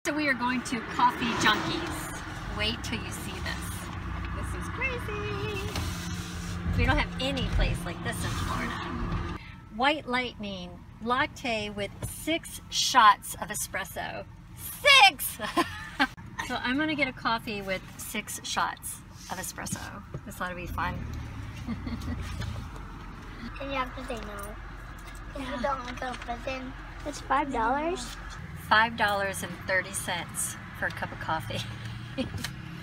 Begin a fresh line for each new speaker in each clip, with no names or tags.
So we are going to Coffee Junkies. Wait till you see this. This is crazy. We don't have any place like this in Florida. White Lightning latte with 6 shots of espresso. 6! So I'm gonna get a coffee with 6 shots of espresso. This ought to be fun.
And you have to say no. If you don't want to, but then it's $5.
$5.30 for a cup of coffee.
The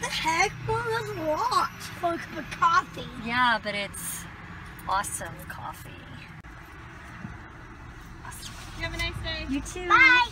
heck? Well, that's a lot for a cup of coffee.
Yeah, but it's awesome coffee. Awesome.
You have a nice day.
You too.
Bye.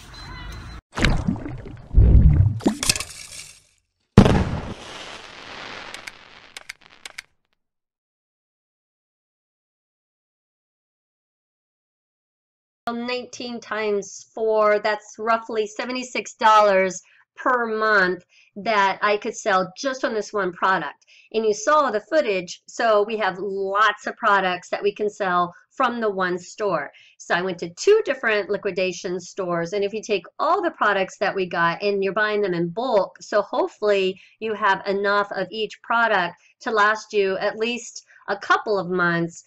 $19 times 4, that's roughly $76 per month that I could sell just on this one product. And you saw the footage, so we have lots of products that we can sell from the one store. So I went to 2 different liquidation stores, and if you take all the products that we got and you're buying them in bulk, so hopefully you have enough of each product to last you at least a couple of months.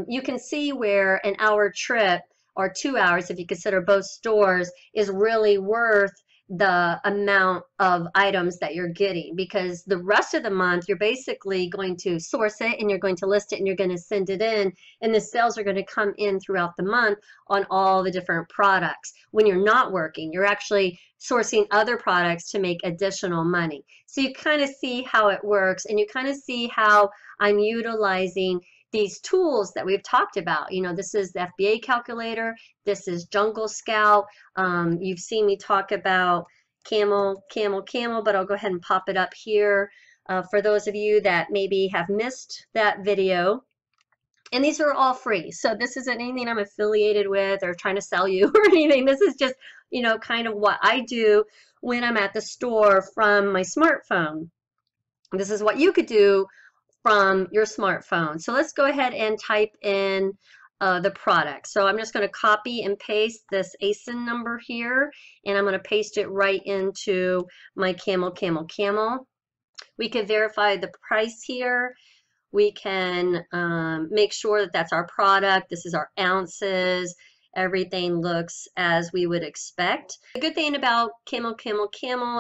You can see where an hour trip, or 2 hours if you consider both stores, is really worth the amount of items that you're getting, because the rest of the month you're basically going to source it and you're going to list it and you're going to send it in, and the sales are going to come in throughout the month on all the different products. When you're not working, you're actually sourcing other products to make additional money. So you kind of see how it works, and you kind of see how I'm utilizing these tools that we've talked about. You know, this is the FBA calculator, this is Jungle Scout. You've seen me talk about camel, but I'll go ahead and pop it up here for those of you that maybe have missed that video. And these are all free. So this isn't anything I'm affiliated with or trying to sell you or anything. This is just, you know, kind of what I do when I'm at the store from my smartphone. This is what you could do from your smartphone. So let's go ahead and type in the product. So I'm just going to copy and paste this ASIN number here, and I'm going to paste it right into my camel. We can verify the price here. We can make sure that that's our product. This is our ounces. Everything looks as we would expect. The good thing about camel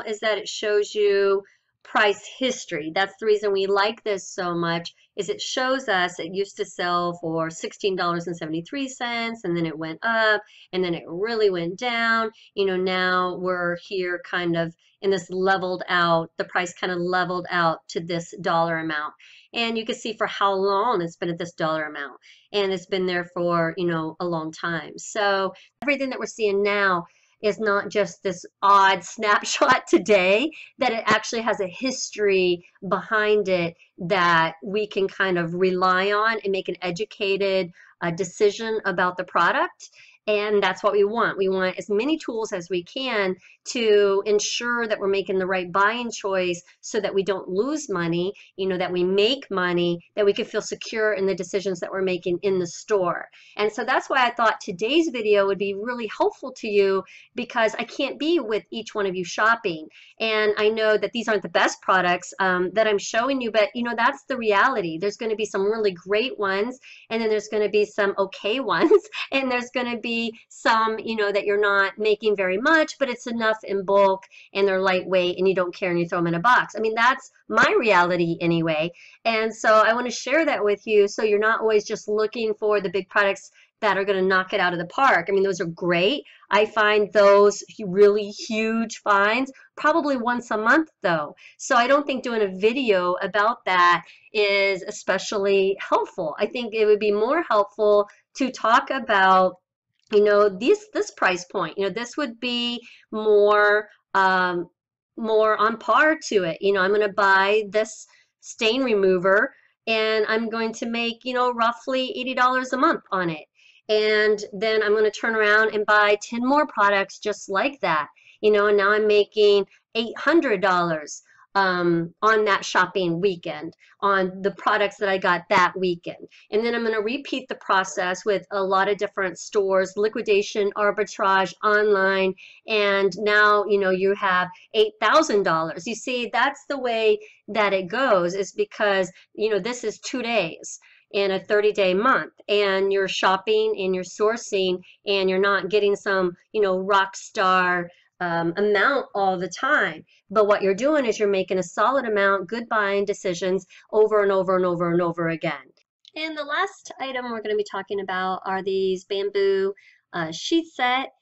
is that it shows you price history. That's the reason we like this so much, is it shows us it used to sell for $16.73, and then it went up, and then it really went down. You know, now we're here kind of in this leveled out, the price kind of leveled out to this dollar amount. And you can see for how long it's been at this dollar amount, and it's been there for, you know, a long time. So everything that we're seeing now is not just this odd snapshot today, that it actually has a history behind it that we can kind of rely on and make an educated decision about the product. And that's what we want. We want as many tools as we can to ensure that we're making the right buying choice so that we don't lose money, you know, that we make money, that we can feel secure in the decisions that we're making in the store. And so that's why I thought today's video would be really helpful to you, because I can't be with each one of you shopping. And I know that these aren't the best products that I'm showing you, but you know, that's the reality. There's going to be some really great ones, and then there's going to be some okay ones, and there's going to be some, you know, that you're not making very much, but it's enough in bulk and they're lightweight and you don't care and you throw them in a box. I mean, that's my reality anyway. And so I want to share that with you, so you're not always just looking for the big products that are going to knock it out of the park. I mean, those are great. I find those really huge finds probably once a month though. So I don't think doing a video about that is especially helpful. I think it would be more helpful to talk about, you know, this price point. You know, this would be more more on par to it. You know, I'm going to buy this stain remover and I'm going to make, you know, roughly $80 a month on it. And then I'm going to turn around and buy 10 more products just like that. You know, and now I'm making $800 on that shopping weekend, on the products that I got that weekend. And then I'm going to repeat the process with a lot of different stores, liquidation, arbitrage, online, and now, you know, you have $8,000. You see, that's the way that it goes, is because, you know, this is 2 days in a 30-day month, and you're shopping and you're sourcing, and you're not getting some, you know, rock star amount all the time. But what you're doing is you're making a solid amount, good buying decisions over and over and over and over again. And the last item we're going to be talking about are these bamboo sheet set.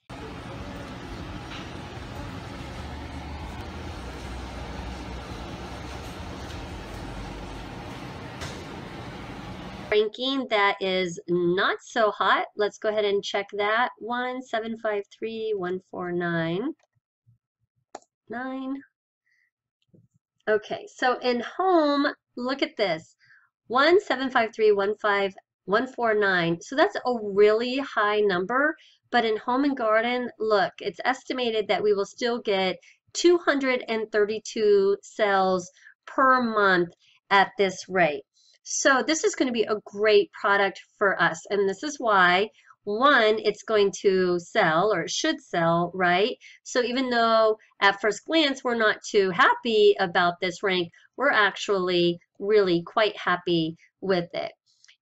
Ranking that is not so hot. Let's go ahead and check that. 1753149. 9. Okay, so in home, look at this. 175315149. So that's a really high number, but in home and garden, look, it's estimated that we will still get 232 sales per month at this rate. So this is going to be a great product for us, and this is why, one, it's going to sell, or it should sell, right? So even though at first glance we're not too happy about this rank, we're actually really quite happy with it.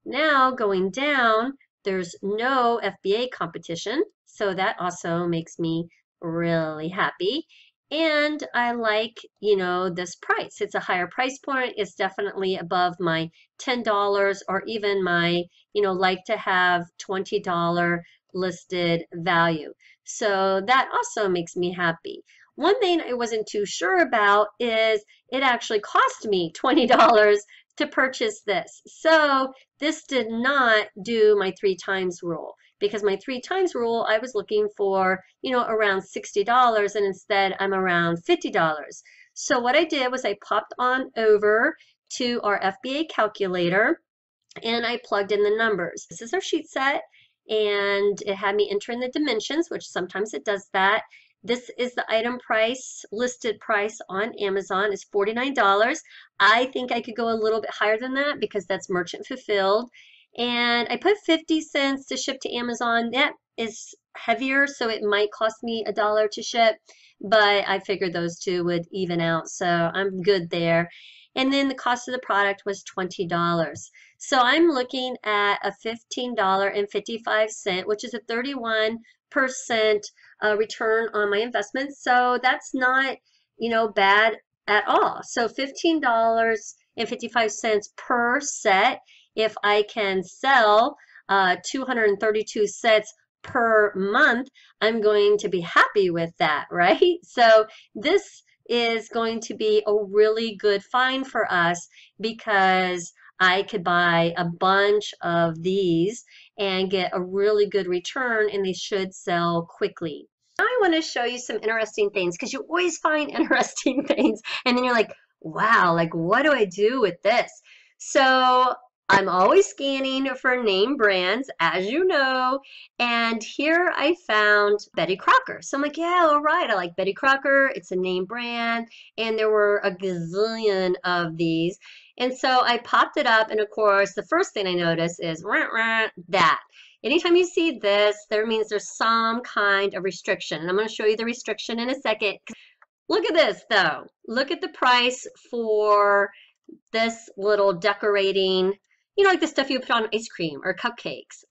Now going down, there's no FBA competition, so that also makes me really happy. And I like, you know, this price. It's a higher price point. It's definitely above my $10 or even my, you know, like to have $20 listed value. So that also makes me happy. One thing I wasn't too sure about is it actually cost me $20 to purchase this. So this did not do my 3 times rule, because my 3 times rule, I was looking for, you know, around $60, and instead I'm around $50. So what I did was I popped on over to our FBA calculator and I plugged in the numbers. This is our sheet set, and it had me enter in the dimensions, which sometimes it does that. This is the item price, listed price on Amazon is $49. I think I could go a little bit higher than that because that's merchant fulfilled. And I put 50 cents to ship to Amazon. That is heavier, so it might cost me $1 to ship, but I figured those two would even out, so I'm good there. And then the cost of the product was $20. So I'm looking at a $15.55, which is a 31% return on my investment. So that's not, you know, bad at all. So $15.55 per set. If I can sell 232 sets per month, I'm going to be happy with that, right? So this is going to be a really good find for us, because I could buy a bunch of these and get a really good return, and they should sell quickly. Now I want to show you some interesting things, because you always find interesting things and then you're like, wow, like what do I do with this? So I'm always scanning for name brands, as you know, and here I found Betty Crocker. So I'm like, yeah, all right, I like Betty Crocker. It's a name brand, and there were a gazillion of these. And so I popped it up, and of course, the first thing I noticed is that. Anytime you see this, there means there's some kind of restriction. And I'm going to show you the restriction in a second. Look at this, though. Look at the price for this little decorating, you know, like the stuff you put on ice cream or cupcakes.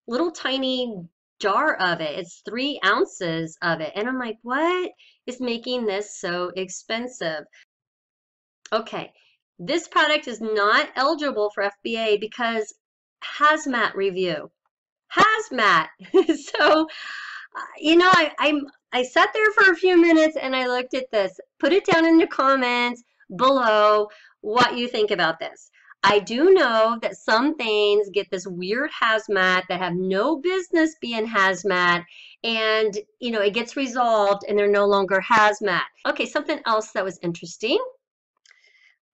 Little tiny jar of it. It's 3 ounces of it. And I'm like, what is making this so expensive? Okay, this product is not eligible for FBA because hazmat review. Hazmat. So, you know, I sat there for a few minutes and I looked at this. Put it down in the comments below what you think about this. I do know that some things get this weird hazmat that have no business being hazmat, and you know, it gets resolved and they're no longer hazmat. Okay, something else that was interesting.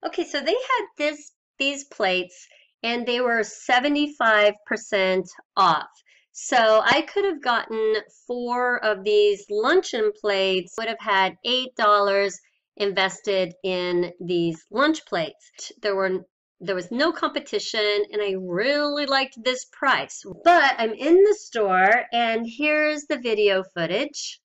Okay, so they had these plates and they were 75% off. So I could have gotten 4 of these luncheon plates, would have had $8 invested in these lunch plates. There was no competition, and I really liked this price. But I'm in the store, and here's the video footage.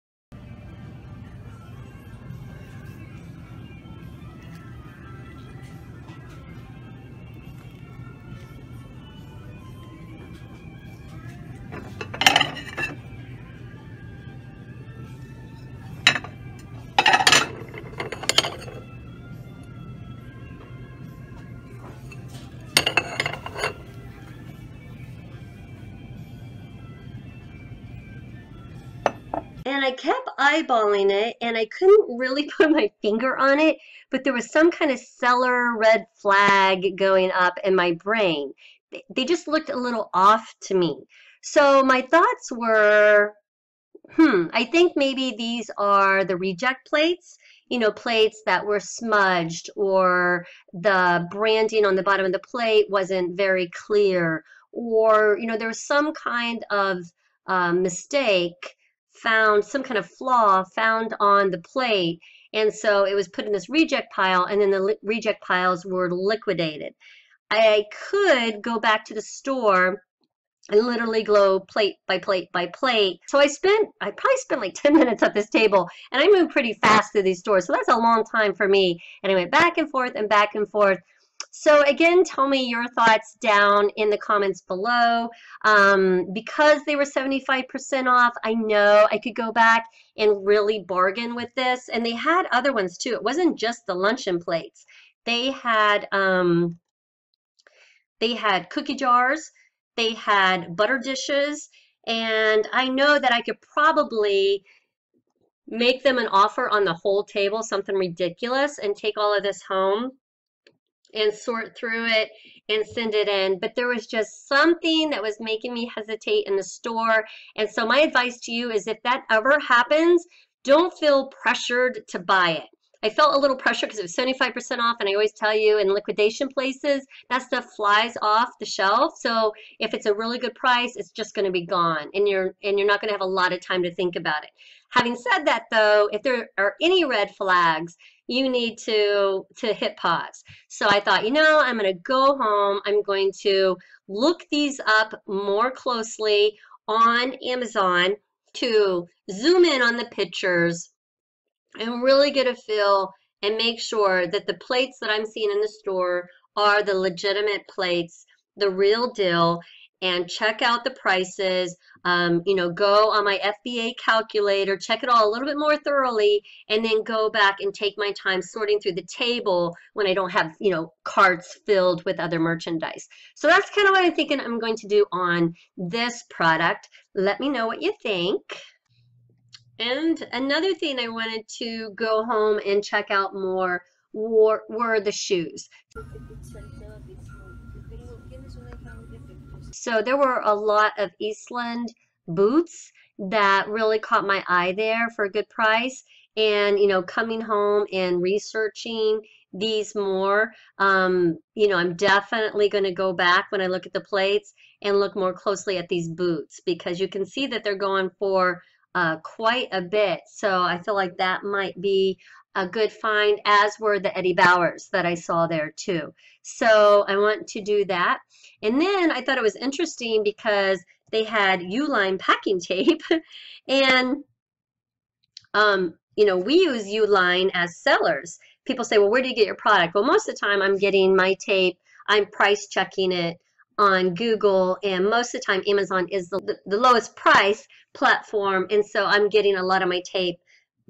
And I kept eyeballing it, and I couldn't really put my finger on it, but there was some kind of seller red flag going up in my brain. They just looked a little off to me. So my thoughts were, I think maybe these are the reject plates, you know, plates that were smudged, or the branding on the bottom of the plate wasn't very clear, or, you know, there was some kind of mistake found, some kind of flaw found on the plate. And so it was put in this reject pile, and then the reject piles were liquidated. I could go back to the store and literally go plate by plate by plate. So I probably spent like 10 minutes at this table, and I moved pretty fast through these stores. So that's a long time for me. And I went back and forth and back and forth. So again, tell me your thoughts down in the comments below. Because they were 75% off, I know I could go back and really bargain with this. And they had other ones too. It wasn't just the luncheon plates. They had cookie jars, they had butter dishes, and I know that I could probably make them an offer on the whole table, something ridiculous, and take all of this home and sort through it and send it in. But there was just something that was making me hesitate in the store. And so my advice to you is, if that ever happens, don't feel pressured to buy it. I felt a little pressure because it was 75% off, and I always tell you, in liquidation places, that stuff flies off the shelf. So if it's a really good price, it's just going to be gone, and you're not going to have a lot of time to think about it. Having said that, though, if there are any red flags, you need to hit pause. So I thought, you know, I'm going to go home. I'm going to look these up more closely on Amazon, to zoom in on the pictures and really get a feel and make sure that the plates that I'm seeing in the store are the legitimate plates, the real deal, and check out the prices. You know, go on my FBA calculator, check it all a little bit more thoroughly, and then go back and take my time sorting through the table when I don't have, you know, carts filled with other merchandise. So that's kind of what I'm thinking I'm going to do on this product. Let me know what you think. And another thing I wanted to go home and check out more were the shoes. So there were a lot of Eastland boots that really caught my eye there for a good price. And, you know, coming home and researching these more, you know, I'm definitely going to go back when I look at the plates and look more closely at these boots, because you can see that they're going for quite a bit. So I feel like that might be a good find, as were the Eddie Bauers that I saw there too. So I want to do that. And then I thought it was interesting because they had Uline packing tape, and you know, we use Uline as sellers. People say, well, where do you get your product? Well, most of the time I'm getting my tape, I'm price checking it on Google, and most of the time Amazon is the lowest price platform, and so I'm getting a lot of my tape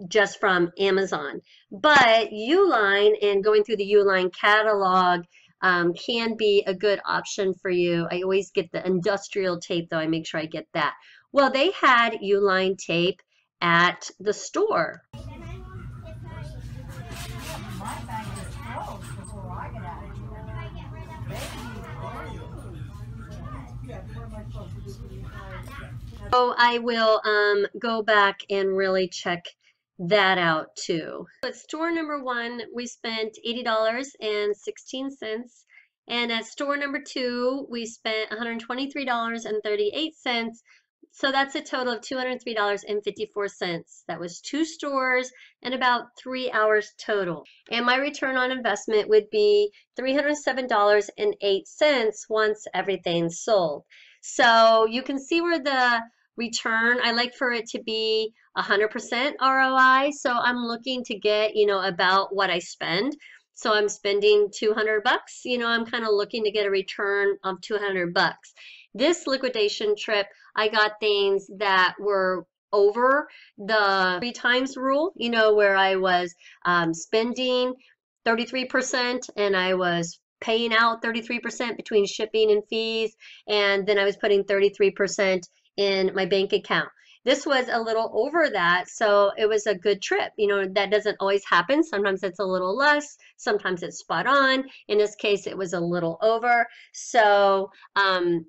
just from Amazon. But Uline and going through the Uline catalog can be a good option for you. I always get the industrial tape, though. I make sure I get that. Well, they had Uline tape at the store. So I will go back and really check that out too. At store number 1, we spent $80.16, and at store number 2, we spent $123.38 So that's a total of $203.54. That was 2 stores and about 3 hours total. And my return on investment would be $307.08 once everything's sold. So you can see where the return, I like for it to be 100% ROI. So I'm looking to get, about what I spend. So I'm spending 200 bucks, I'm kind of looking to get a return of 200 bucks. This liquidation trip, I got things that were over the 3 times rule, where I was spending 33% and I was paying out 33% between shipping and fees, and then I was putting 33% in my bank account. This was a little over that, so it was a good trip. That doesn't always happen. Sometimes it's a little less, sometimes it's spot on. In this case, it was a little over. So, when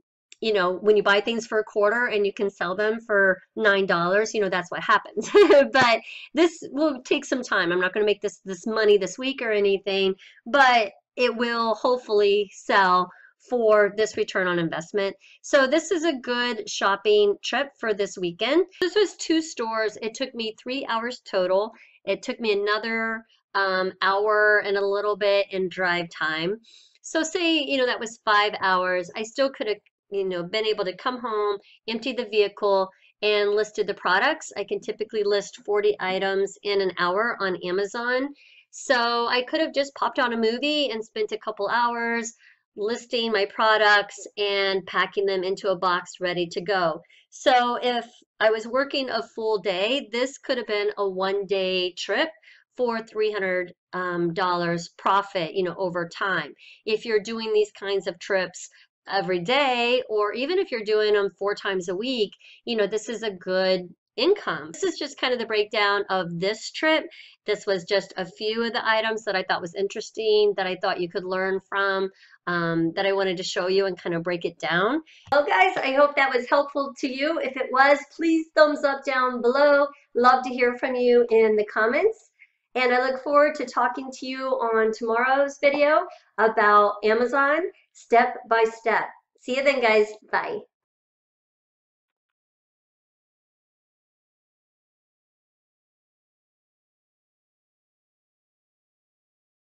you buy things for a quarter and you can sell them for $9, that's what happens. But this will take some time. I'm not going to make this money this week or anything, but it will hopefully sell for this return on investment. So this is a good shopping trip for this weekend. This was 2 stores. It took me 3 hours total. It took me another hour and a little bit in drive time. So say, that was 5 hours. I still could have, been able to come home, empty the vehicle, and listed the products. I can typically list 40 items in an hour on Amazon. So I could have just popped on a movie and spent a couple hours listing my products and packing them into a box ready to go. So if I was working a full day, this could have been a 1-day trip for $300 profit, over time. If you're doing these kinds of trips every day, or even if you're doing them 4 times a week, this is a good income. This is just kind of the breakdown of this trip. This was just a few of the items that I thought was interesting, that I thought you could learn from, that I wanted to show you and kind of break it down. Well, guys, I hope that was helpful to you. If it was, please thumbs up down below. Love to hear from you in the comments. And I look forward to talking to you on tomorrow's video about Amazon step by step. See you then, guys. Bye.